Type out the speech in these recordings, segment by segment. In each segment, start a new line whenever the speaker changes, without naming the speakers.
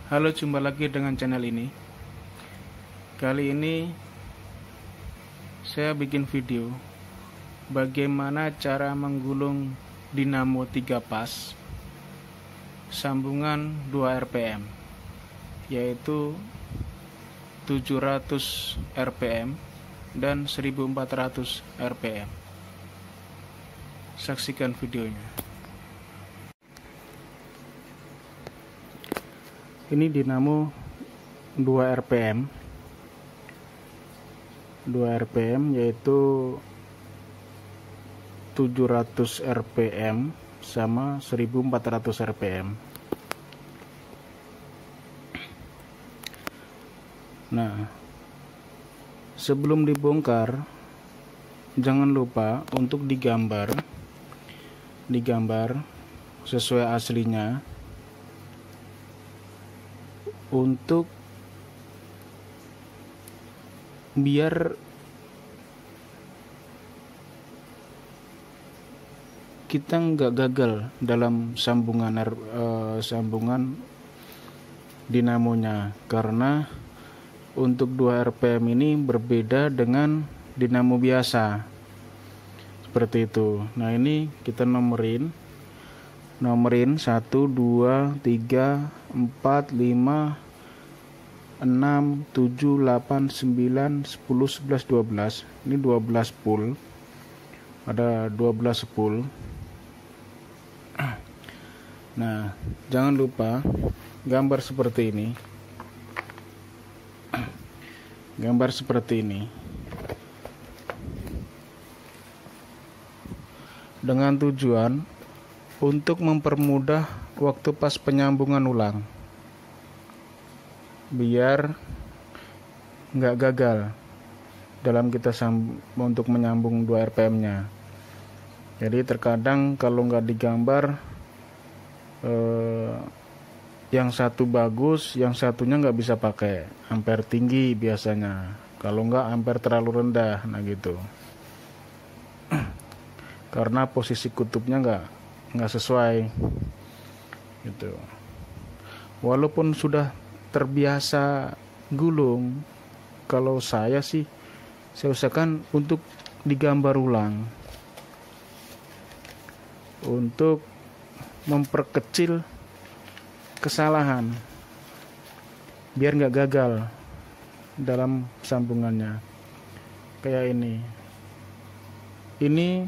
Halo, jumpa lagi dengan channel ini. Kali ini saya bikin video bagaimana cara menggulung dinamo 3 pas sambungan 2 rpm, yaitu 700 rpm dan 1400 rpm. Saksikan videonya. Ini dinamo 2 rpm yaitu 700 rpm sama 1400 rpm. Nah, sebelum dibongkar jangan lupa untuk digambar sesuai aslinya, untuk biar kita nggak gagal dalam sambungan dinamonya, karena untuk 2 rpm ini berbeda dengan dinamo biasa seperti itu. Nah, ini kita nomorin 1, 2, 3, 4, 5, 6, 7, 8, 9, 10, 11, 12. Ini 12 spool. Ada 12 spool. Nah, jangan lupa gambar seperti ini. Gambar seperti ini. Dengan tujuan untuk mempermudah waktu pas penyambungan ulang, biar nggak gagal dalam kita untuk menyambung 2 rpm nya. Jadi terkadang kalau nggak digambar, yang satu bagus, yang satunya nggak bisa pakai ampere tinggi biasanya, kalau nggak ampere terlalu rendah. Nah gitu, karena posisi kutubnya nggak sesuai gitu. Walaupun sudah terbiasa gulung, kalau saya usahakan untuk digambar ulang untuk memperkecil kesalahan, biar nggak gagal dalam sambungannya. Kayak ini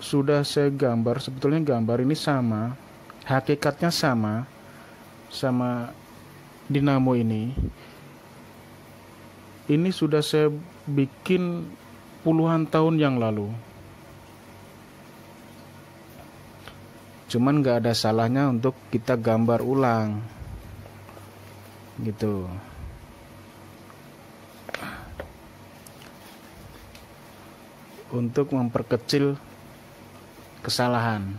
sudah saya gambar. Sebetulnya gambar ini sama, hakikatnya sama dinamo ini sudah saya bikin puluhan tahun yang lalu. Cuman nggak ada salahnya untuk kita gambar ulang gitu. Untuk memperkecil kesalahan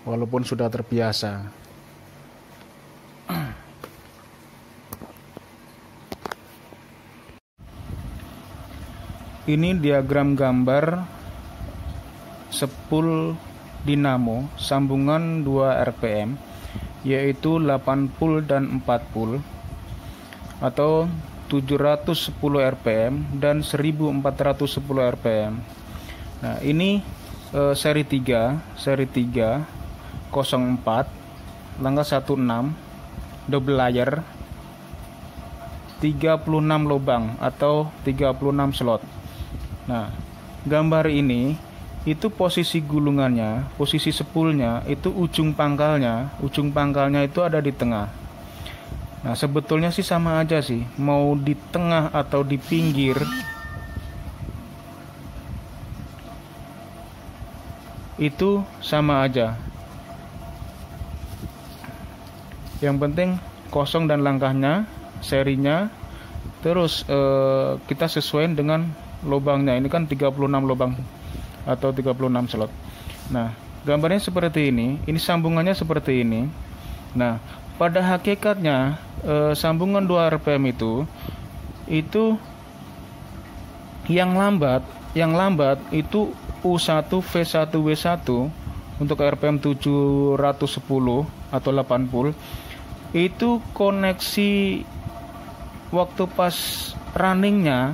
walaupun sudah terbiasa. Ini diagram gambar spool dinamo sambungan 2 rpm, yaitu 8 spool dan 4 spool, atau 710 rpm dan 1410 rpm. Nah, ini seri 3 04 langkah 16 double layer 36 lubang atau 36 slot. Nah, gambar ini itu posisi gulungannya, posisi spoolnya itu ujung pangkalnya itu ada di tengah. Nah, sebetulnya sih sama aja sih, mau di tengah atau di pinggir itu sama aja. Yang penting kosong dan langkahnya, serinya, terus kita sesuaikan dengan lubangnya. Ini kan 36 lubang atau 36 slot. Nah, gambarnya seperti ini sambungannya seperti ini. Nah, pada hakikatnya sambungan 2 rpm itu yang lambat itu U1 V1 W1 untuk rpm 710 atau 80. itu koneksi waktu pas runningnya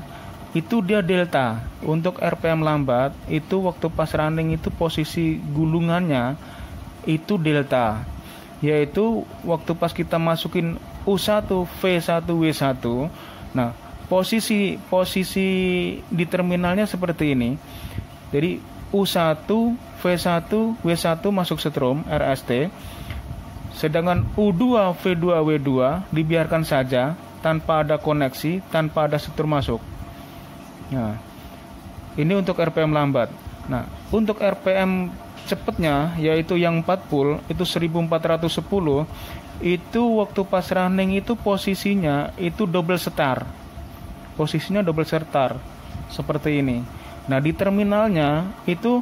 itu dia delta. Untuk RPM lambat itu waktu pas running itu posisi gulungannya itu delta, yaitu waktu pas kita masukin U1, V1, W1. Nah, posisi di terminalnya seperti ini. Jadi U1, V1, W1 masuk setrum RST, sedangkan U2, V2, W2 dibiarkan saja tanpa ada koneksi, tanpa ada setrum masuk. Nah, ini untuk RPM lambat. Nah, untuk RPM cepatnya yaitu yang 4 pul itu 1410, itu waktu pas running itu posisinya itu double star. Posisinya double star seperti ini. Nah, di terminalnya itu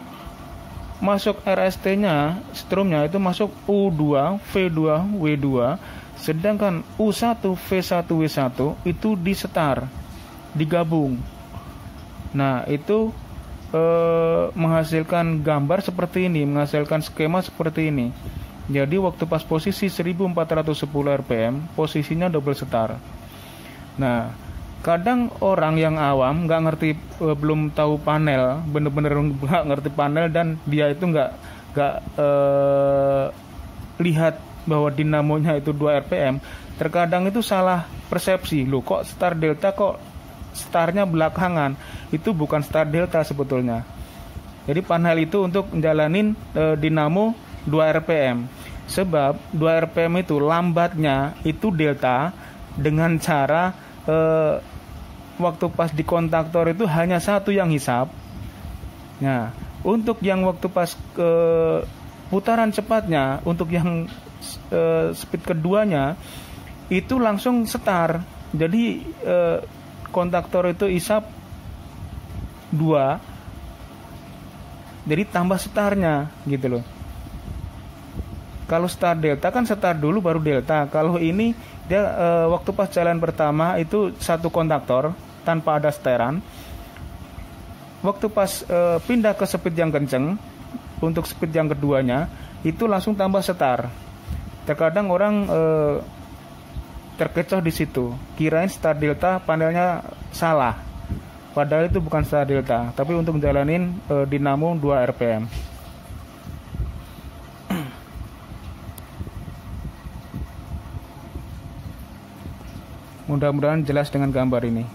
masuk RST-nya, strumnya itu masuk U2, V2, W2, sedangkan U1, V1, W1 itu di star, digabung. Nah, itu menghasilkan gambar seperti ini, menghasilkan skema seperti ini. Jadi waktu pas posisi 1410 rpm, posisinya double star. Nah, kadang orang yang awam nggak ngerti, belum tahu panel, bener-bener nggak ngerti panel, dan dia itu nggak lihat bahwa dinamonya itu 2 rpm. Terkadang itu salah persepsi, loh kok star delta, kok startnya belakangan. Itu bukan start delta sebetulnya. Jadi panel itu untuk menjalanin dinamo 2 rpm. Sebab 2 rpm itu lambatnya itu delta dengan cara waktu pas di kontaktor itu hanya satu yang hisap. Nah, untuk yang waktu pas putaran cepatnya, untuk yang speed keduanya itu langsung setar. Jadi kontaktor itu isap 2, jadi tambah startnya gitu loh. Kalau start delta kan start dulu baru delta. Kalau ini dia waktu pas jalan pertama itu satu kontaktor tanpa ada seteran. Waktu pas pindah ke speed yang kenceng, untuk speed yang keduanya itu langsung tambah start. Terkadang orang terkecoh di situ, kirain start delta, panelnya salah, padahal itu bukan start delta, tapi untuk jalanin dinamo 2 rpm. Mudah-mudahan jelas dengan gambar ini.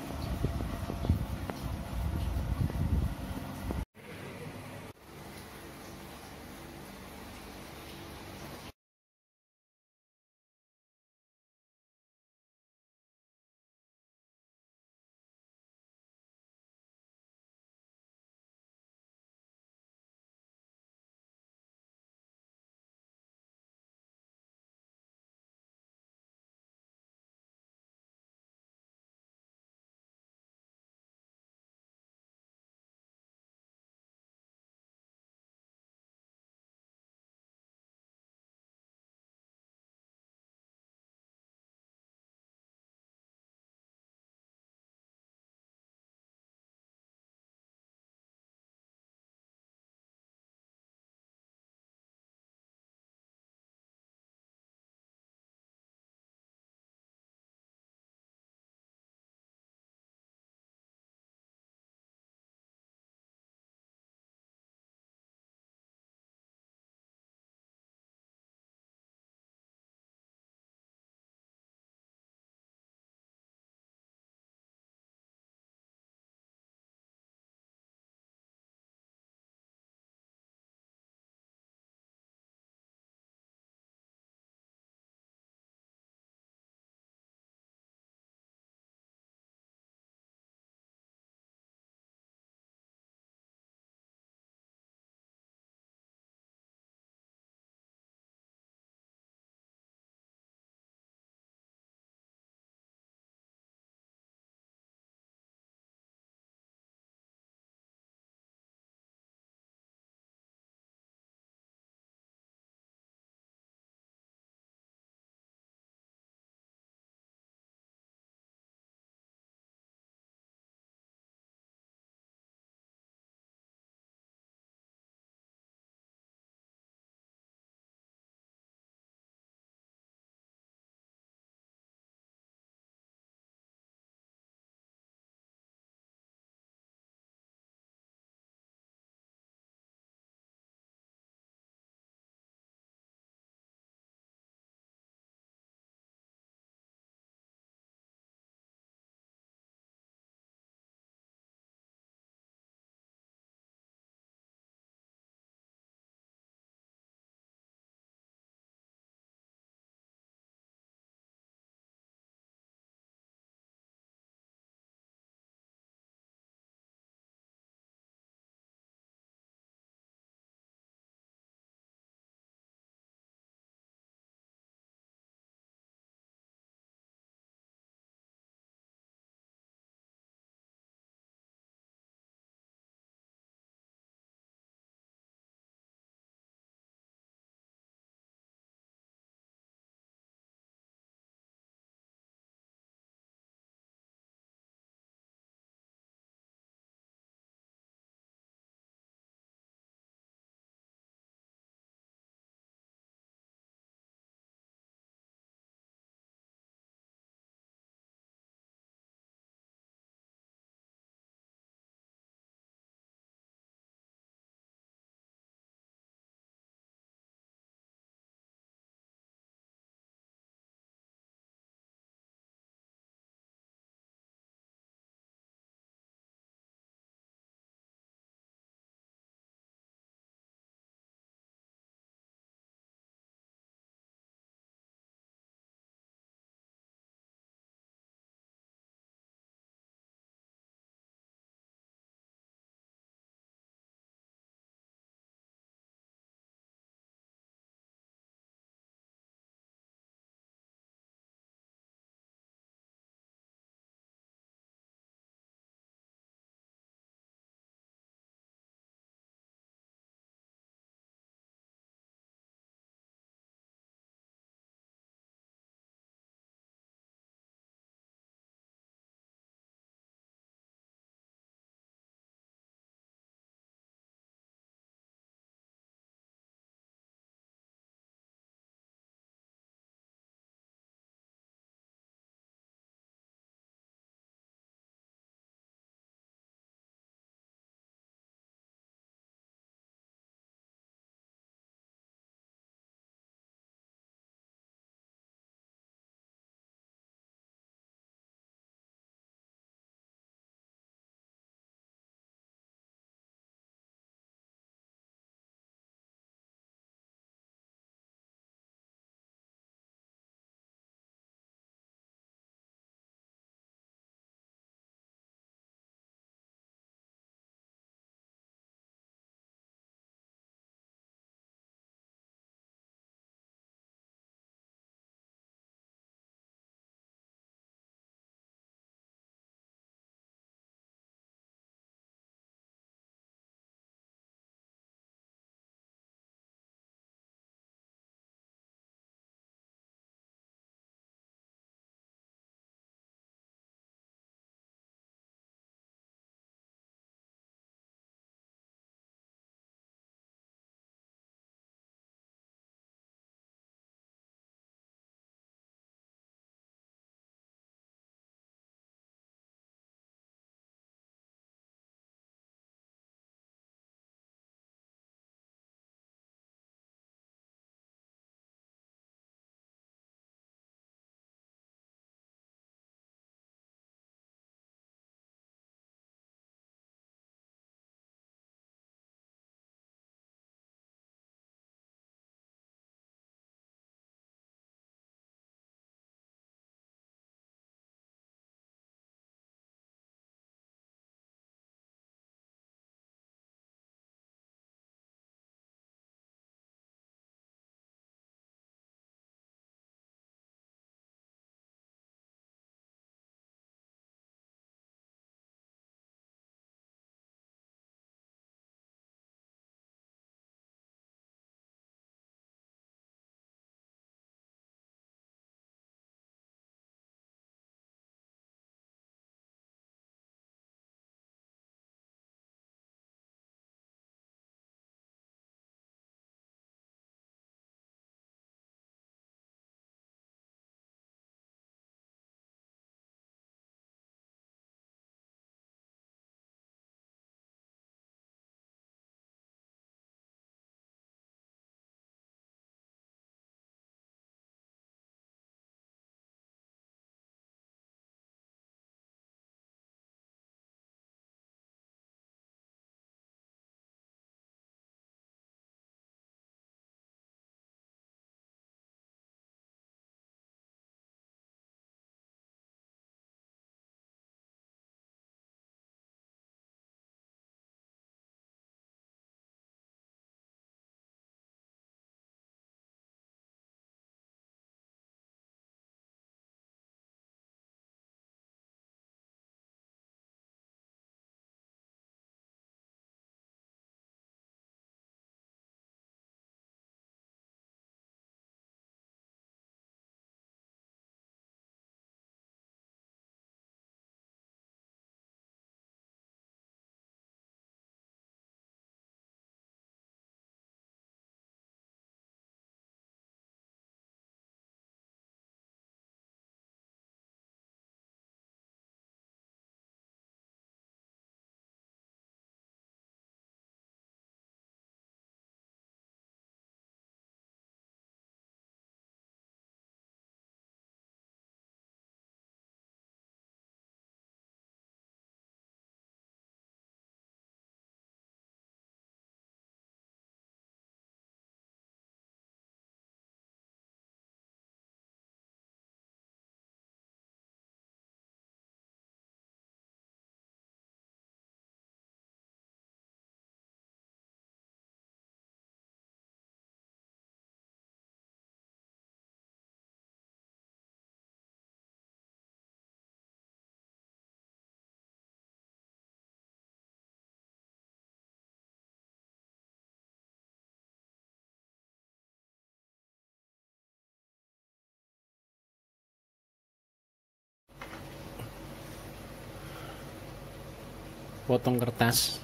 potong kertas.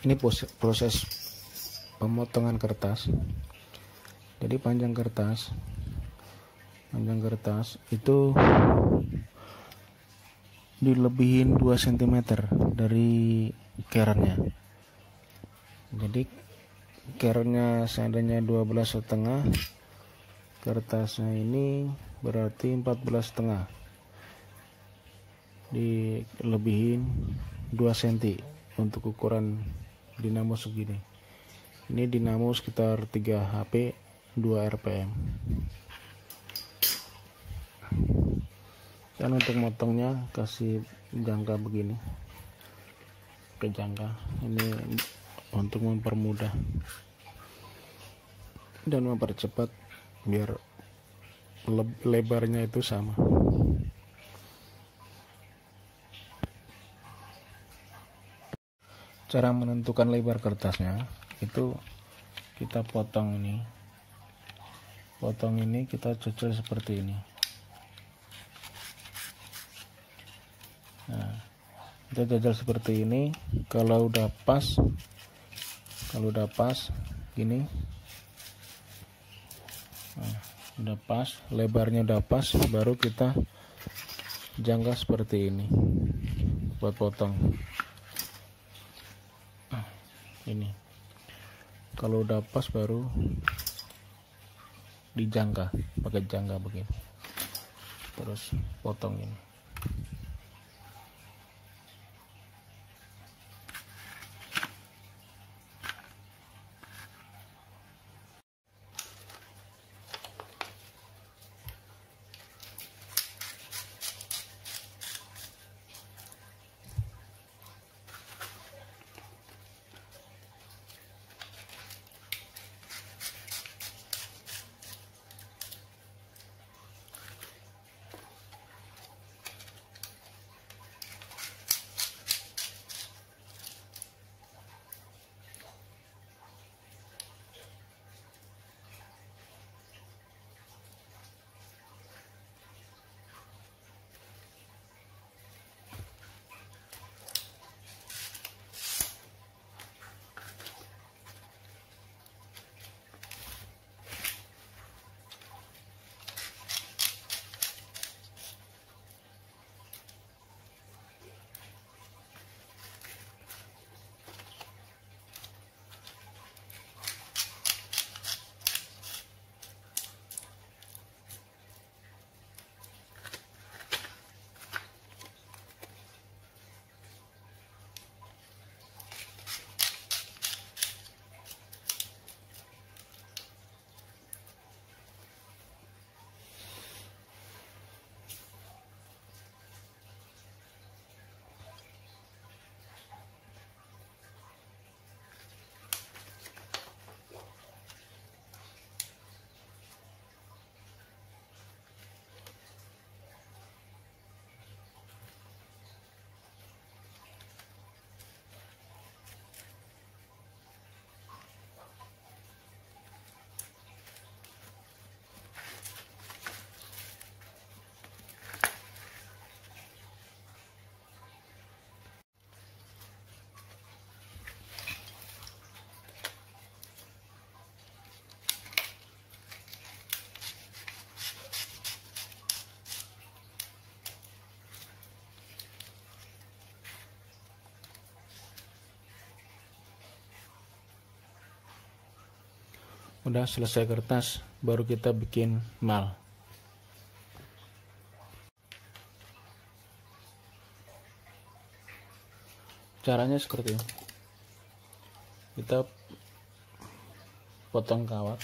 Ini proses pemotongan kertas. Jadi panjang kertas itu dilebihin 2 cm dari kerannya. Jadi kerannya seandainya 12,5, kertasnya ini berarti 14,5, dilebihin 2 cm untuk ukuran dinamo segini. Ini dinamo sekitar 3 HP 2 RPM. Dan untuk motongnya kasih jangka begini, ke jangka ini untuk mempermudah dan mempercepat biar lebarnya itu sama. Cara menentukan lebar kertasnya itu kita potong ini kita cocol seperti ini. Nah, kita cocol seperti ini. Kalau udah pas gini, nah, udah pas, lebarnya udah pas, baru kita jangka seperti ini buat potong. Ini kalau udah pas baru dijangka pakai jangka begini, terus potong ini. Udah selesai kertas, baru kita bikin mal. Caranya seperti ini. Kita potong kawat.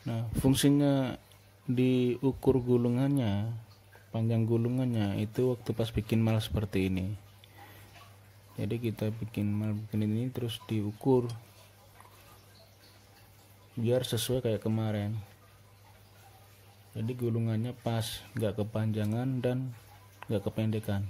Nah, fungsinya diukur gulungannya, panjang gulungannya itu waktu pas bikin mal seperti ini. Jadi kita bikin mal begini ini terus diukur biar sesuai kayak kemarin. Jadi gulungannya pas, nggak kepanjangan dan nggak kependekan.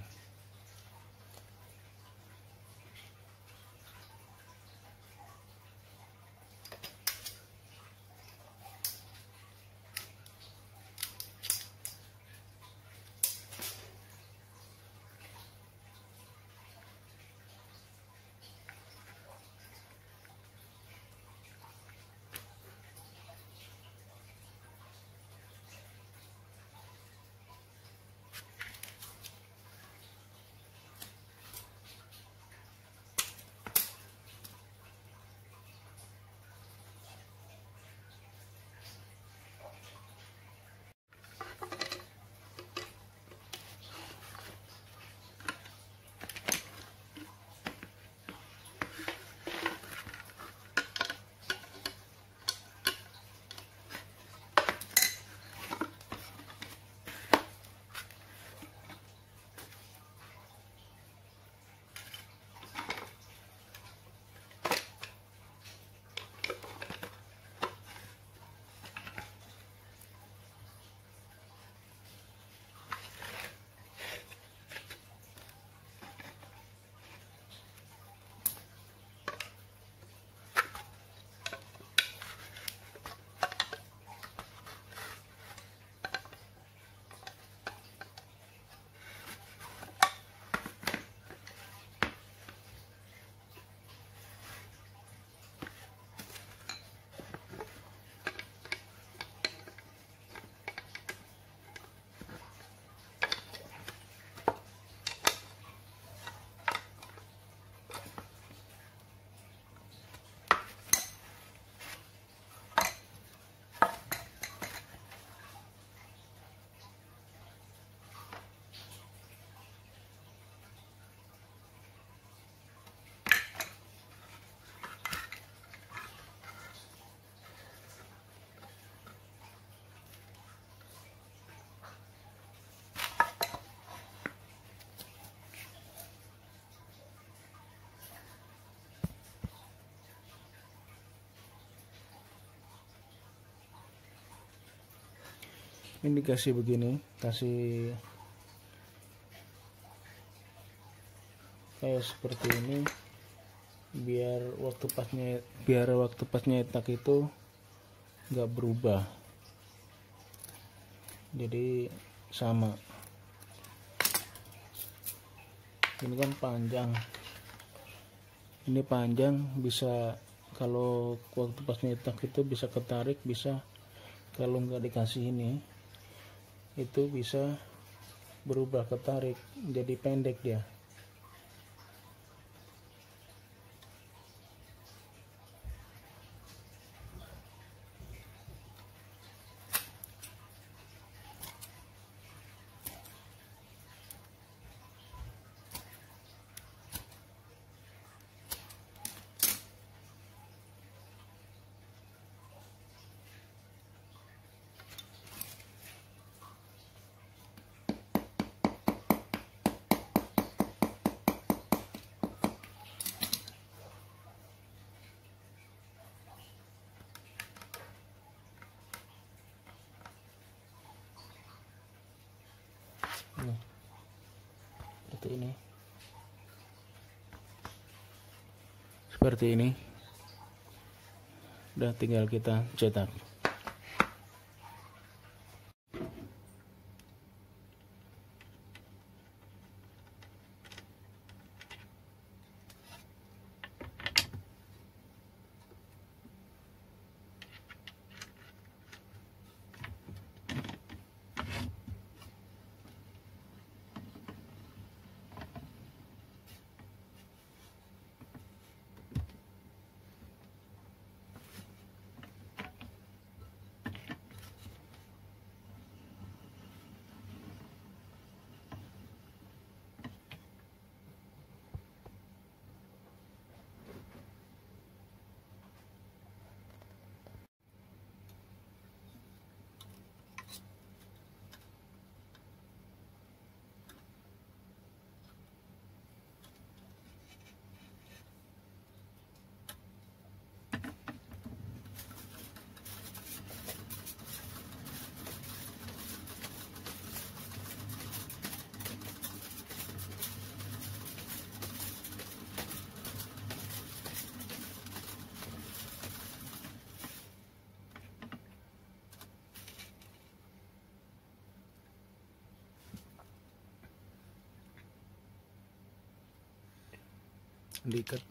Ini dikasih begini, kasih kayak seperti ini biar waktu pas nyetak itu nggak berubah, jadi sama. Ini kan panjang, ini panjang, bisa kalau waktu pas nyetak itu bisa ketarik, bisa kalau nggak dikasih ini itu bisa berubah ketarik jadi pendek dia. seperti ini. Udah tinggal kita cetak. Diikat.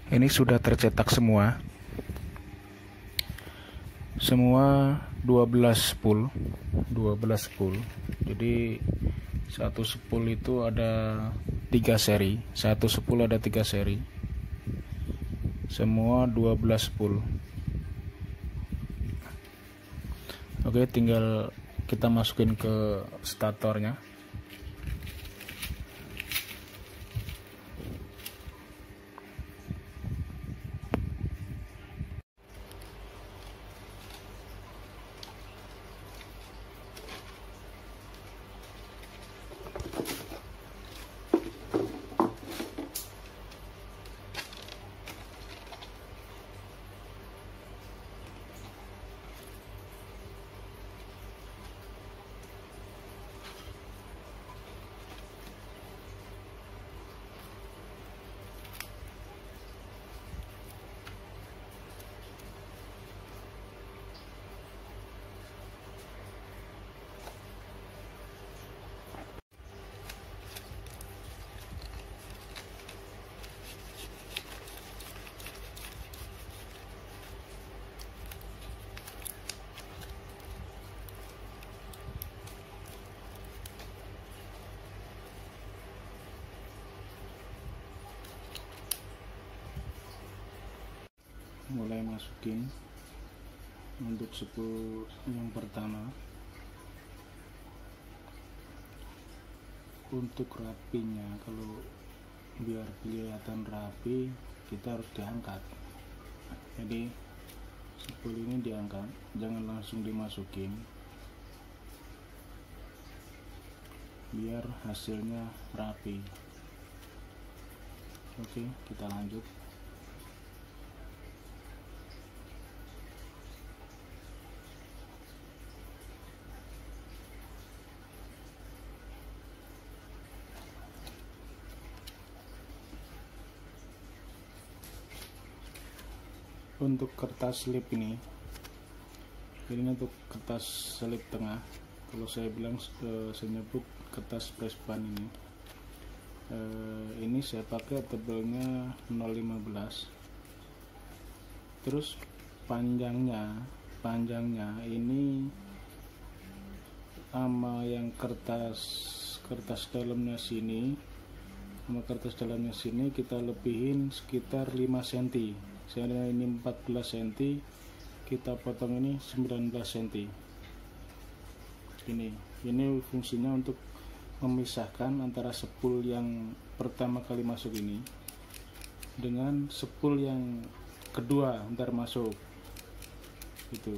Ini sudah tercetak semua 12 spool. Jadi satu spool itu ada 3 seri. Satu spool ada 3 seri. Semua 12 spool. Oke, tinggal kita masukin ke statornya. Mulai masukin untuk spool yang pertama. Untuk rapinya, kalau biar kelihatan rapi, kita harus diangkat. Jadi spool ini diangkat, jangan langsung dimasukin, biar hasilnya rapi. Oke, kita lanjut. Untuk kertas slip ini untuk kertas selip tengah. Kalau saya bilang saya nyebut kertas presspan ini saya pakai tebelnya 0,15. Terus panjangnya ini sama yang kertas dalamnya sini, kita lebihin sekitar 5 cm. Saya ini 14 cm, kita potong ini 19 cm. Ini fungsinya untuk memisahkan antara spool yang pertama kali masuk ini dengan spool yang kedua ntar masuk gitu.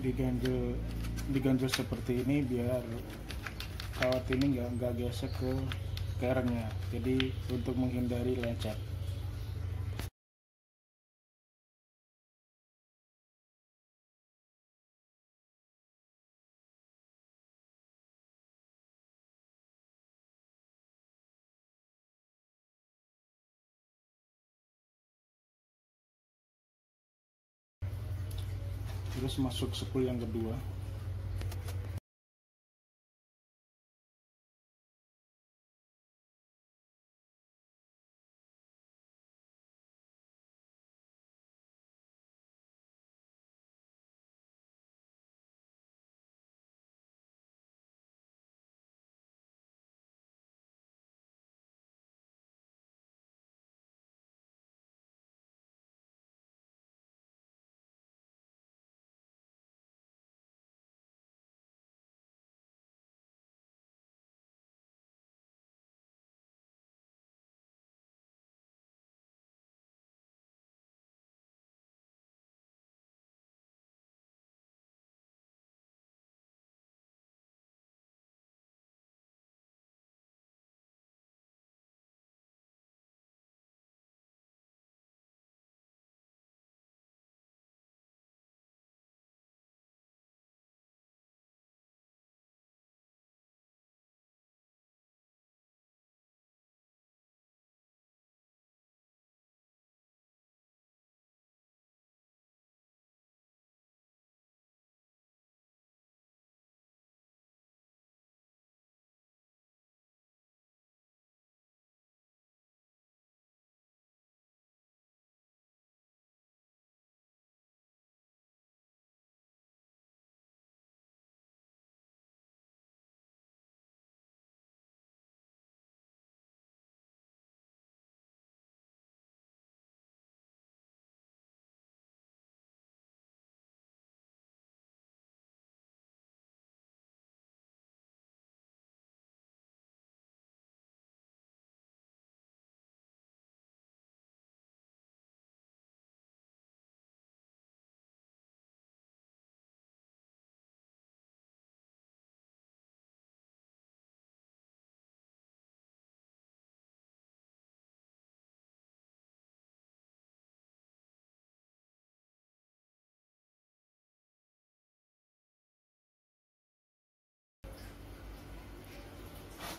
diganjel seperti ini biar kawat ini nggak gesek ke kerennya, jadi untuk menghindari lecet. Terus masuk spool yang kedua.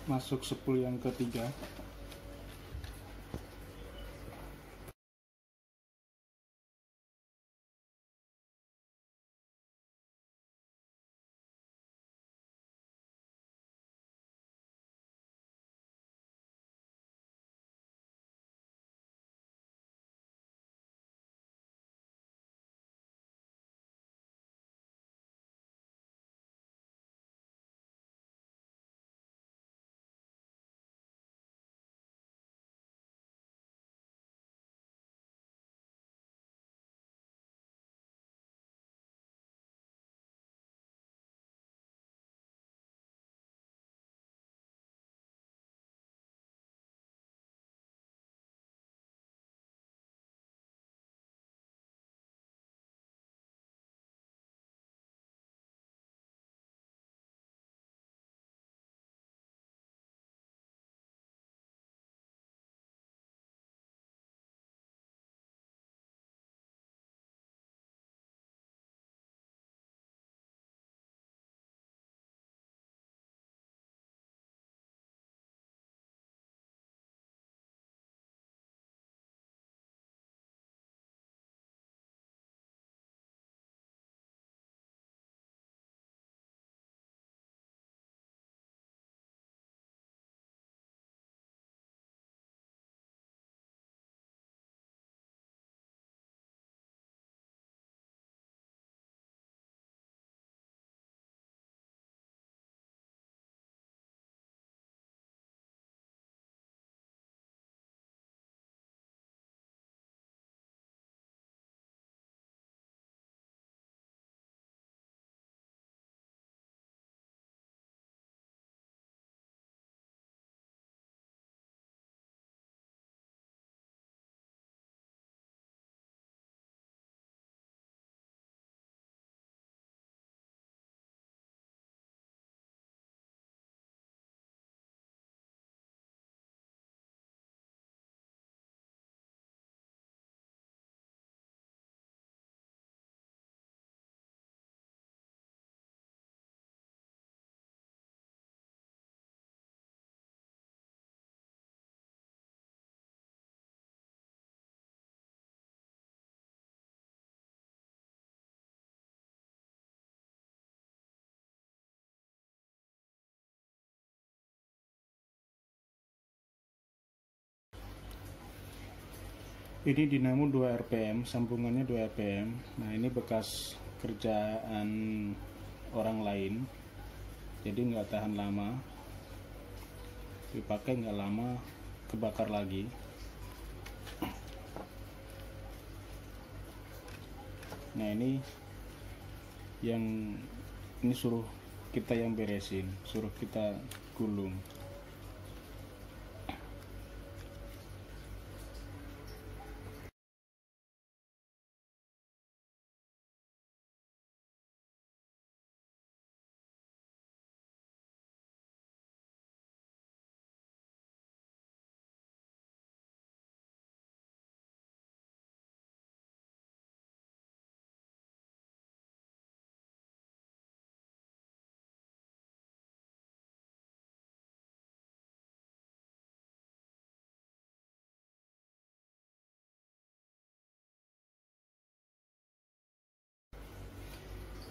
Masuk spool yang ketiga.
Ini dinamo 2 rpm, sambungannya 2 rpm. Nah, ini bekas kerjaan orang lain, jadi nggak tahan lama, dipakai nggak lama kebakar lagi. Nah, ini suruh kita yang beresin, suruh kita gulung.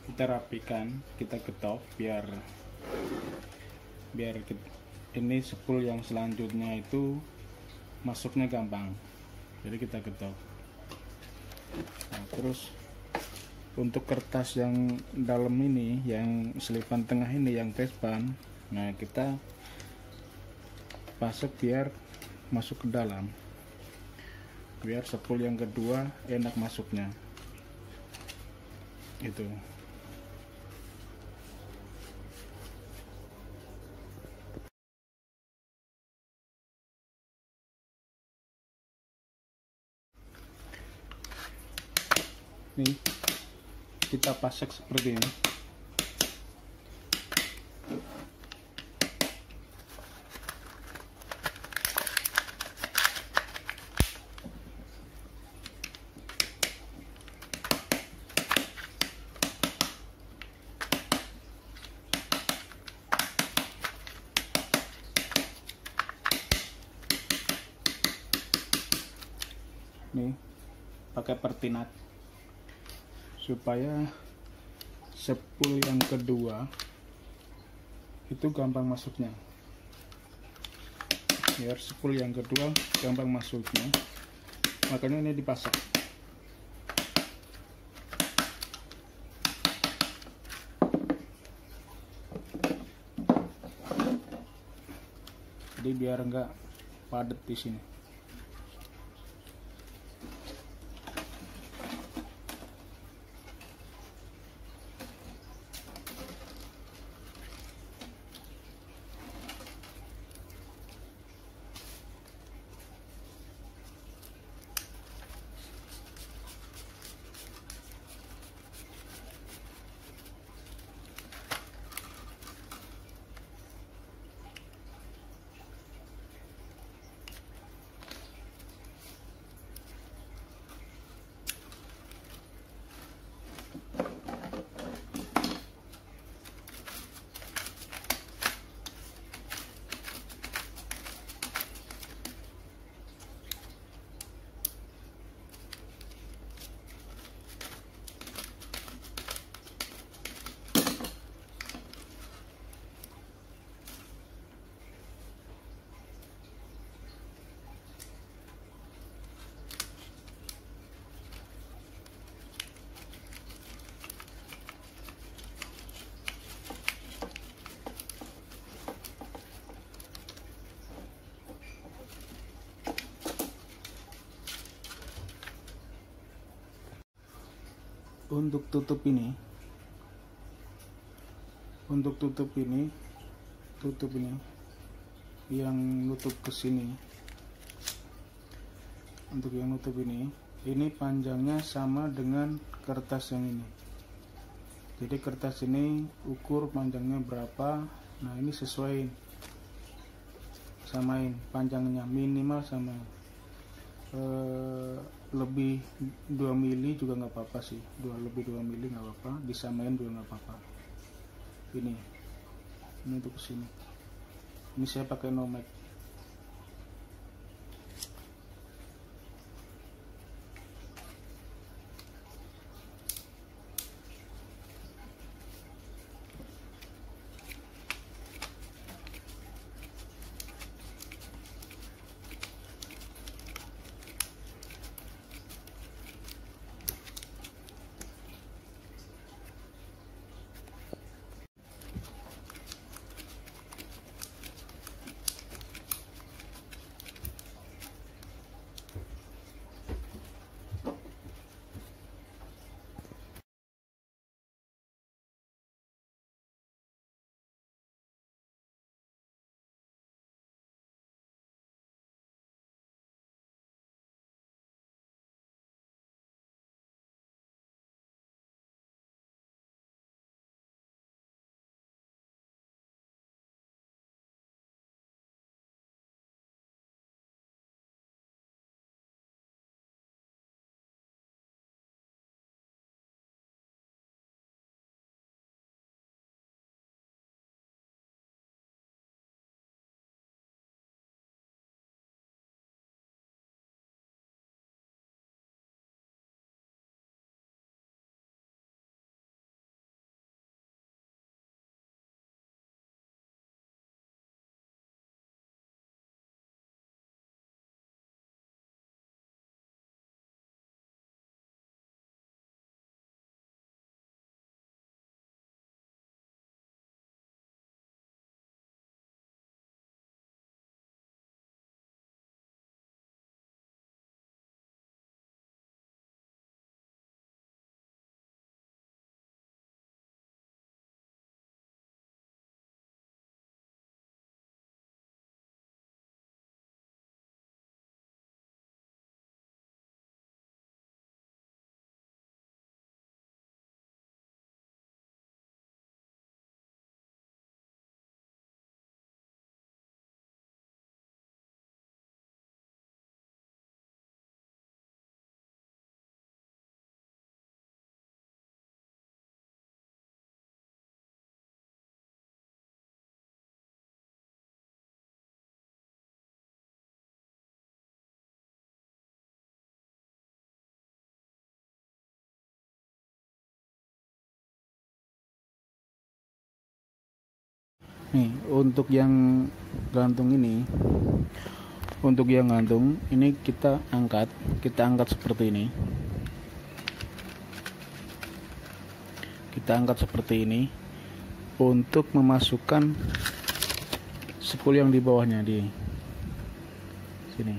Kita rapikan, kita ketok biar ini spool yang selanjutnya itu masuknya gampang, jadi kita ketok. Nah, terus untuk kertas yang dalam ini, yang selipan tengah ini, yang tespan, nah kita pasok biar masuk ke dalam, biar spool yang kedua enak masuknya. Itu. Nih, kita pasok seperti ini. Nih, pakai pertinat supaya spool yang kedua itu gampang masuknya, biar spool yang kedua gampang masuknya, makanya ini dipasang. Jadi biar enggak padat di sini. Untuk tutup ini yang nutup ke sini, untuk yang nutup ini panjangnya sama dengan kertas yang ini. Jadi kertas ini ukur panjangnya berapa, nah ini sesuaiin, samain panjangnya, minimal sama. Lebih 2 mili juga nggak apa-apa sih, lebih 2 mili nggak apa-apa, disamain juga nggak apa-apa. Ini untuk kesini, ini saya pakai Nomex. Nih untuk yang gantung ini, kita angkat seperti ini. Kita angkat seperti ini untuk memasukkan spool yang di bawahnya di sini.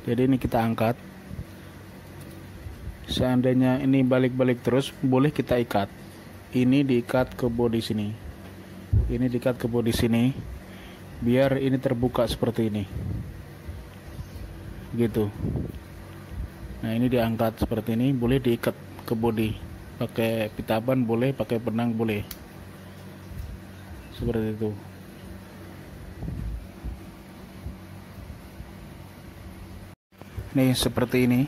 Jadi ini kita angkat. Seandainya ini balik-balik terus, boleh kita ikat. Ini diikat ke bodi sini. Ini diikat ke bodi sini, biar ini terbuka seperti ini. Gitu. Nah, ini diangkat seperti ini, boleh diikat ke bodi. Pakai pitaban boleh, pakai benang boleh. Seperti itu. Nih seperti ini.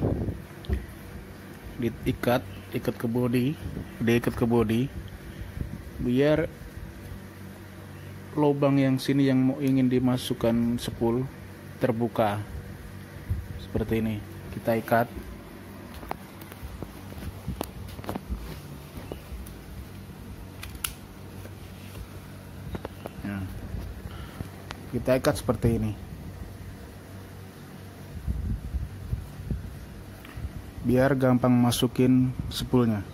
Diikat ke bodi, biar lubang yang sini yang mau ingin dimasukkan spool terbuka. Seperti ini. Kita ikat. Kita ikat seperti ini, biar gampang masukin spoolnya.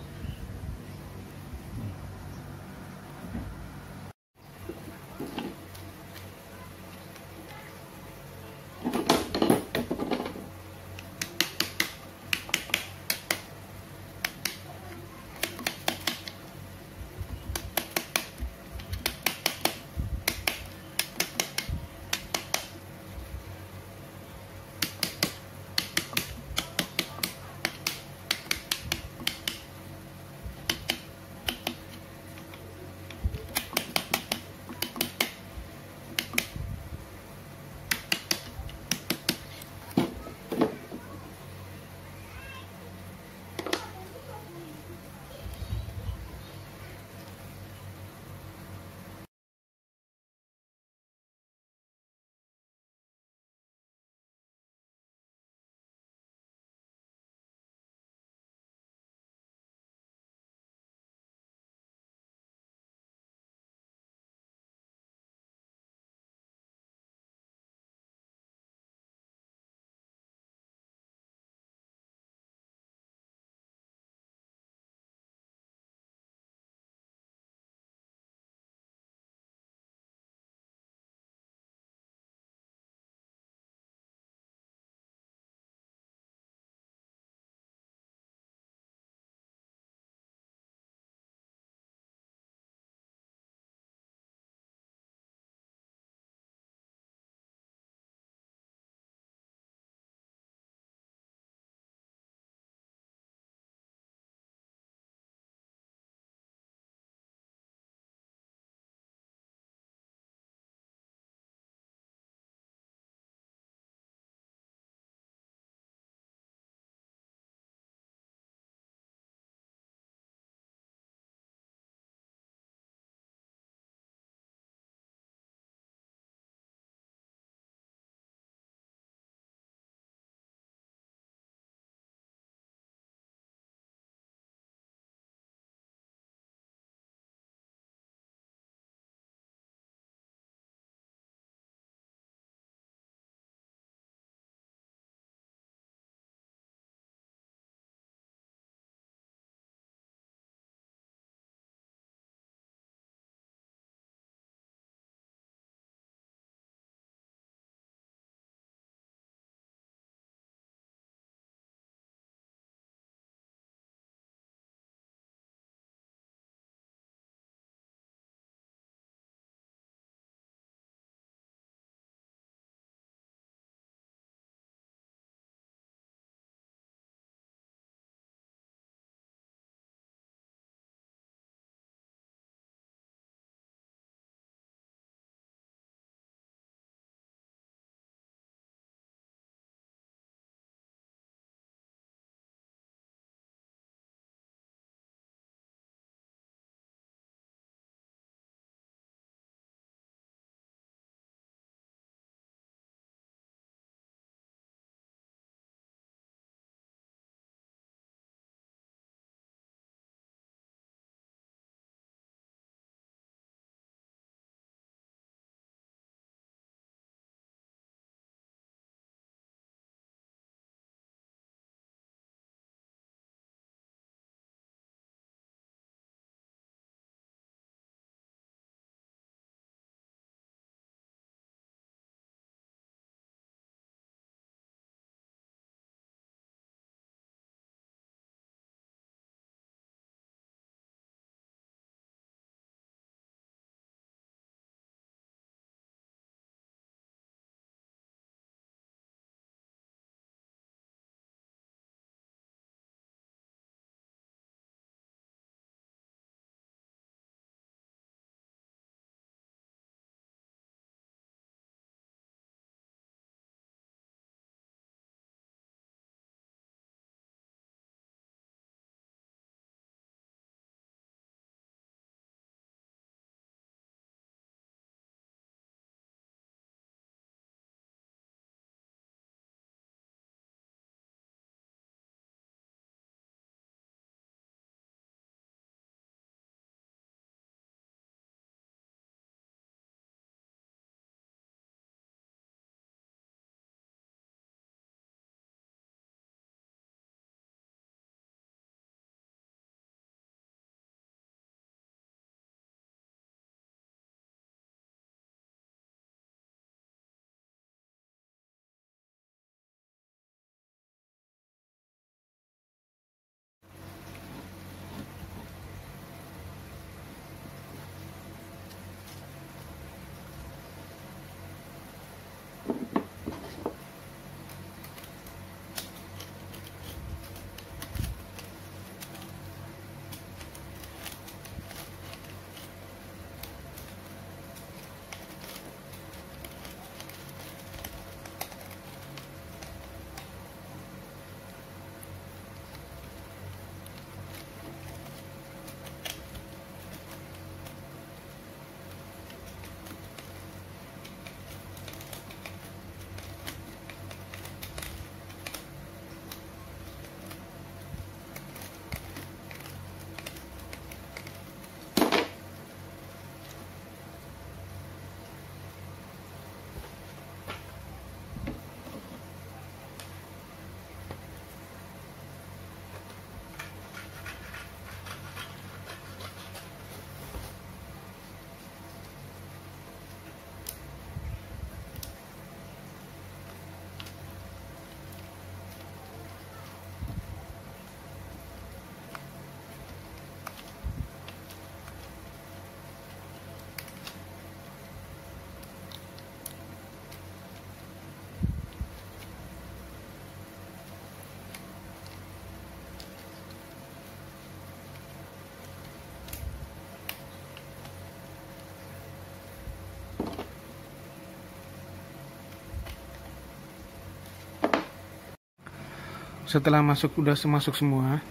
Setelah udah masuk semua.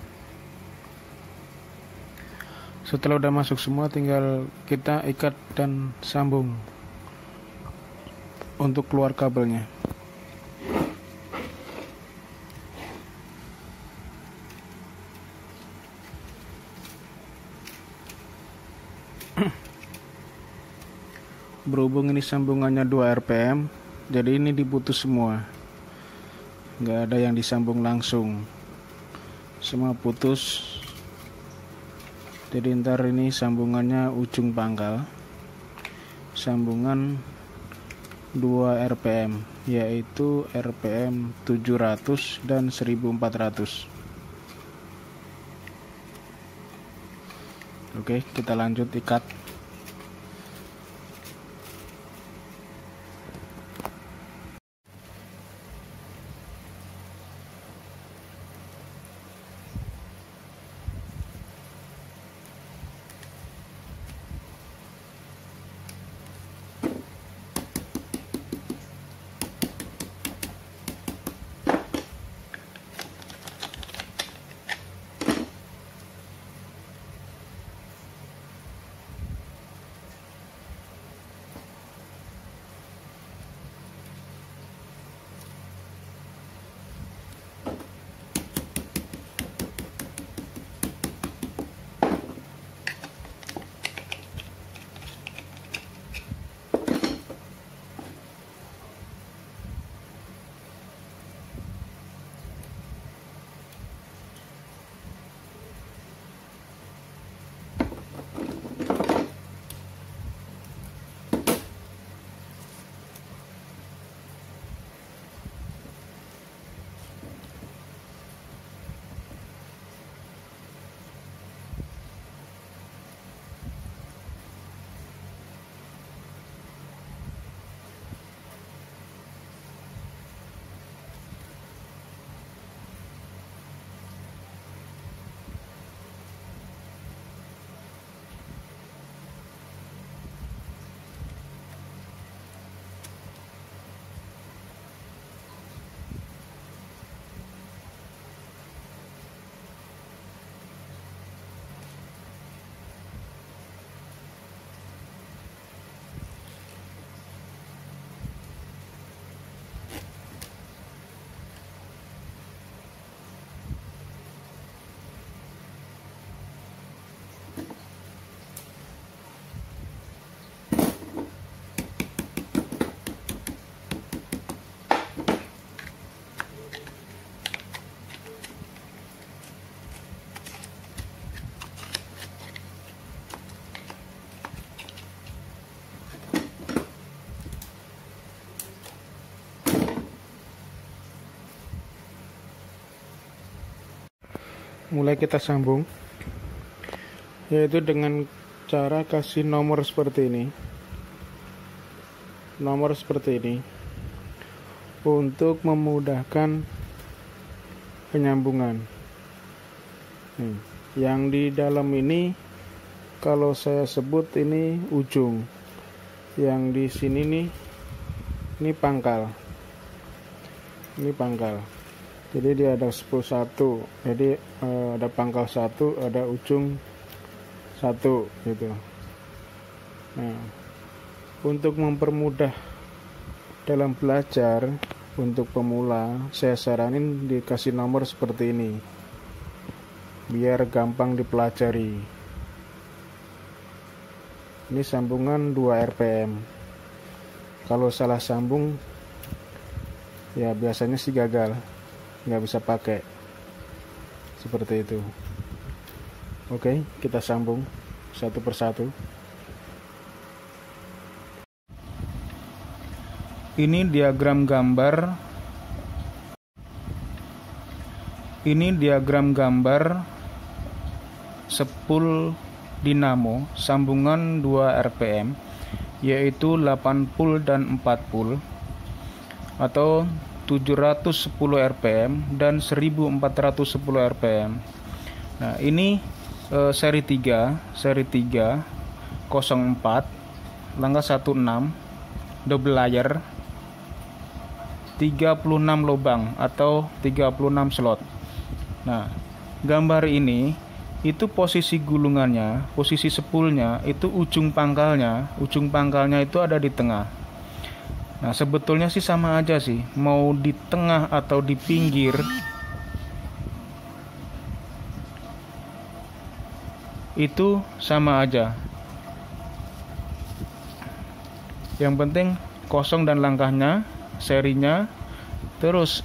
Setelah udah masuk semua, tinggal kita ikat dan sambung untuk keluar kabelnya. Berhubung ini sambungannya 2 rpm, jadi ini diputus semua, nggak ada yang disambung langsung, semua putus. Jadi ntar ini sambungannya ujung pangkal, sambungan 2 rpm, yaitu rpm 700 dan 1400. Oke, kita lanjut ikat. Mulai kita sambung, yaitu dengan cara kasih nomor seperti ini, untuk memudahkan penyambungan. Yang di dalam ini kalau saya sebut ini ujung, yang di sini nih ini pangkal. Jadi dia ada 10 satu, jadi ada pangkal 1, ada ujung 1 gitu. Nah, untuk mempermudah dalam belajar untuk pemula, saya saranin dikasih nomor seperti ini biar gampang dipelajari. Ini sambungan 2 rpm. Kalau salah sambung ya biasanya sih gagal, nggak bisa pakai seperti itu. Oke, kita sambung satu persatu.
Ini diagram gambar sepul dinamo sambungan 2 rpm, yaitu 80 dan 40, atau 710 rpm dan 1410 rpm. Nah, ini seri 3 04 langkah 16 double layer. 36 lubang atau 36 slot. Nah, gambar ini itu posisi gulungannya, posisi sepulnya itu ujung pangkalnya itu ada di tengah. Nah, sebetulnya sih sama aja sih, mau di tengah atau di pinggir itu sama aja. Yang penting kosong dan langkahnya, serinya, terus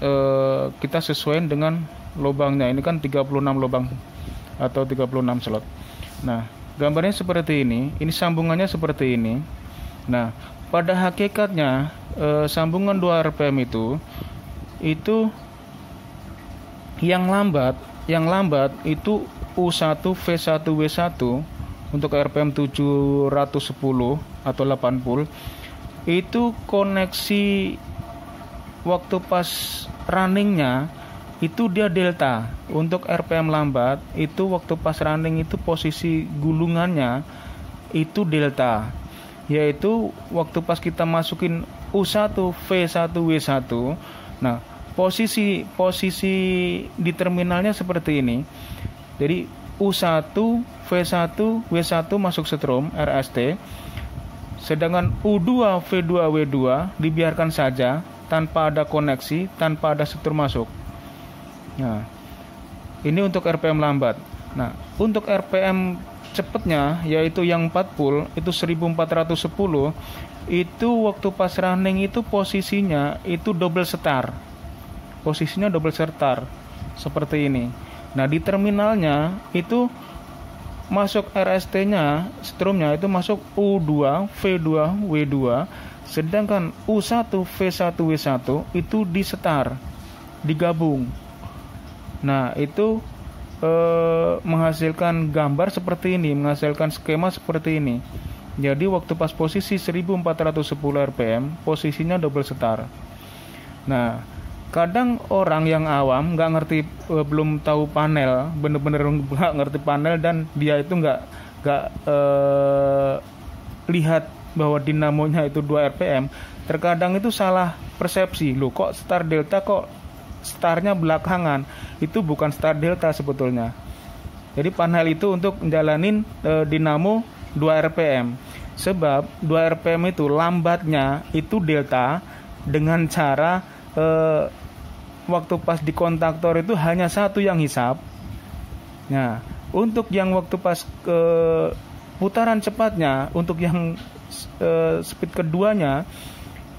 kita sesuaikan dengan lubangnya. Ini kan 36 lubang atau 36 slot. Nah, gambarnya seperti ini sambungannya seperti ini. Nah, pada hakikatnya sambungan 2 RPM itu yang lambat itu U1 V1 W1 untuk RPM 710 atau 80 itu koneksi waktu pas runningnya itu dia delta. Untuk RPM lambat itu waktu pas running itu posisi gulungannya itu delta, yaitu waktu pas kita masukin U1 V1 W1. Nah, posisi di terminalnya seperti ini. Jadi U1 V1 W1 masuk strom RST, sedangkan U2 V2 W2 dibiarkan saja tanpa ada koneksi, tanpa ada strom masuk. Nah, ini untuk RPM lambat. Nah, untuk RPM cepatnya yaitu yang 40 itu 1410, itu waktu pas running itu posisinya itu double setar. Posisinya double setar seperti ini. Nah, di terminalnya itu masuk RST-nya, stromnya itu masuk U2 V2 W2, sedangkan U1 V1 W1 itu di setar, digabung. Nah, itu menghasilkan gambar seperti ini, menghasilkan skema seperti ini. Jadi waktu pas posisi 1410 RPM, posisinya double setar. Nah, kadang orang yang awam nggak ngerti, belum tahu panel, bener-bener nggak ngerti panel, dan dia itu nggak lihat bahwa dinamonya itu 2 RPM, terkadang itu salah persepsi. Loh, kok star delta, kok startnya belakangan? Itu bukan start delta sebetulnya. Jadi panel itu untuk menjalanin dinamo 2 RPM. Sebab 2 RPM itu lambatnya itu delta dengan cara waktu pas di kontaktor itu hanya satu yang hisap. Nah, untuk yang waktu pas putaran cepatnya, untuk yang speed keduanya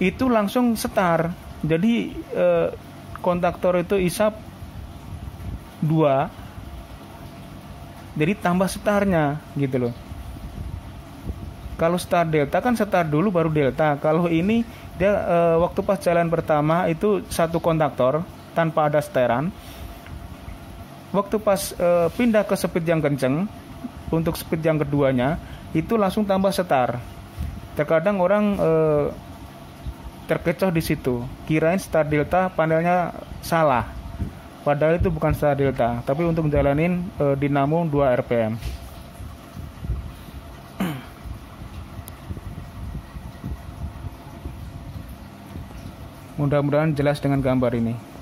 itu langsung setar. Jadi kontaktor itu hisap 2, jadi tambah setarnya gitu loh. Kalau start delta kan setar dulu baru delta. Kalau ini dia waktu pas jalan pertama itu satu kontaktor tanpa ada seteran. Waktu pas pindah ke speed yang kenceng, untuk speed yang keduanya itu langsung tambah setar. Terkadang orang terkecoh di situ, kirain start delta, panelnya salah. Padahal itu bukan start delta, tapi untuk menjalanin dinamo 2 RPM. Mudah-mudahan jelas dengan gambar ini.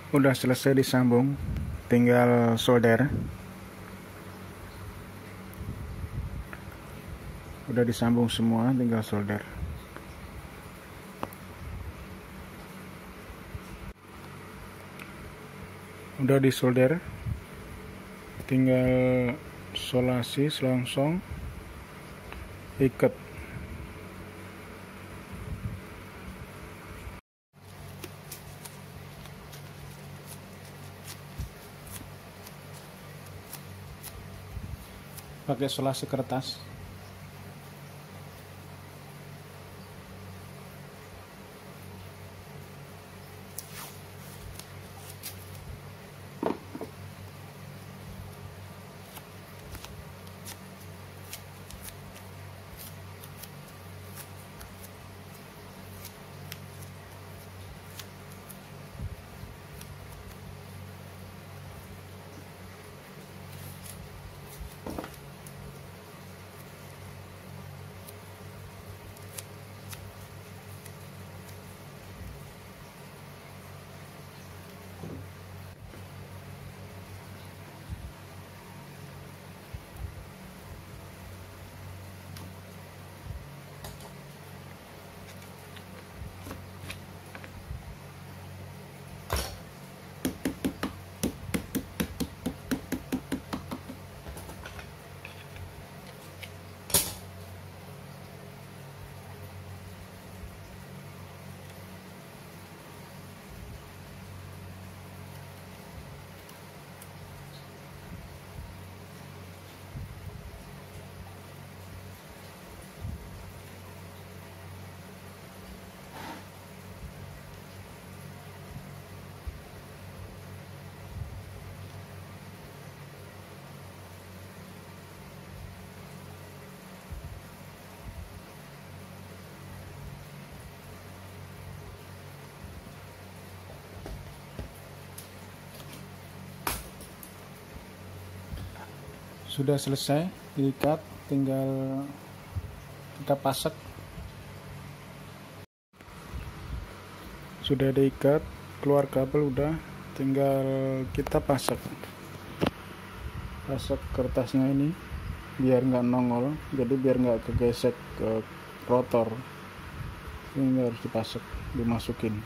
Udah selesai disambung, tinggal solder. Udah disambung semua, tinggal solder. Udah disolder. tinggal solasi selongsong ikat. Pakai solasi kertas. Sudah selesai diikat, tinggal kita pasek. Sudah diikat, keluar kabel udah, tinggal kita pasek kertasnya ini biar nggak nongol, jadi biar nggak kegesek ke rotor. Ini harus dipasek, dimasukin.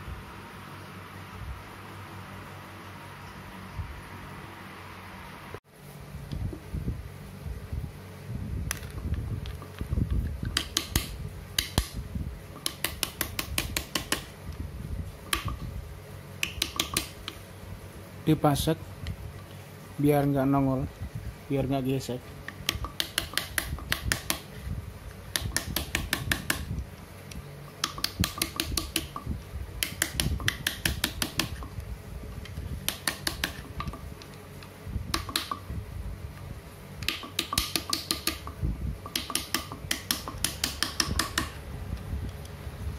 Dipasek biar nggak nongol, biar nggak gesek.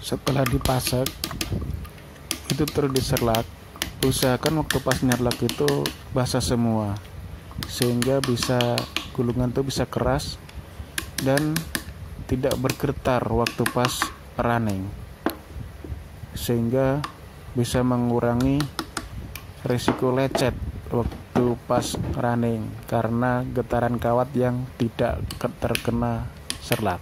Setelah dipasek itu terus diserlak. Usahakan waktu pas nyerlak itu basah semua, sehingga gulungan itu bisa keras dan tidak bergetar waktu pas running, sehingga bisa mengurangi risiko lecet waktu pas running karena getaran kawat yang tidak terkena serlak.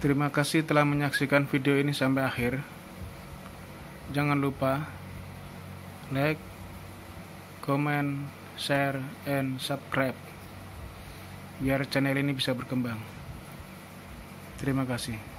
Terima kasih telah menyaksikan video ini sampai akhir. Jangan lupa like, comment, share, and subscribe biar channel ini bisa berkembang. Terima kasih.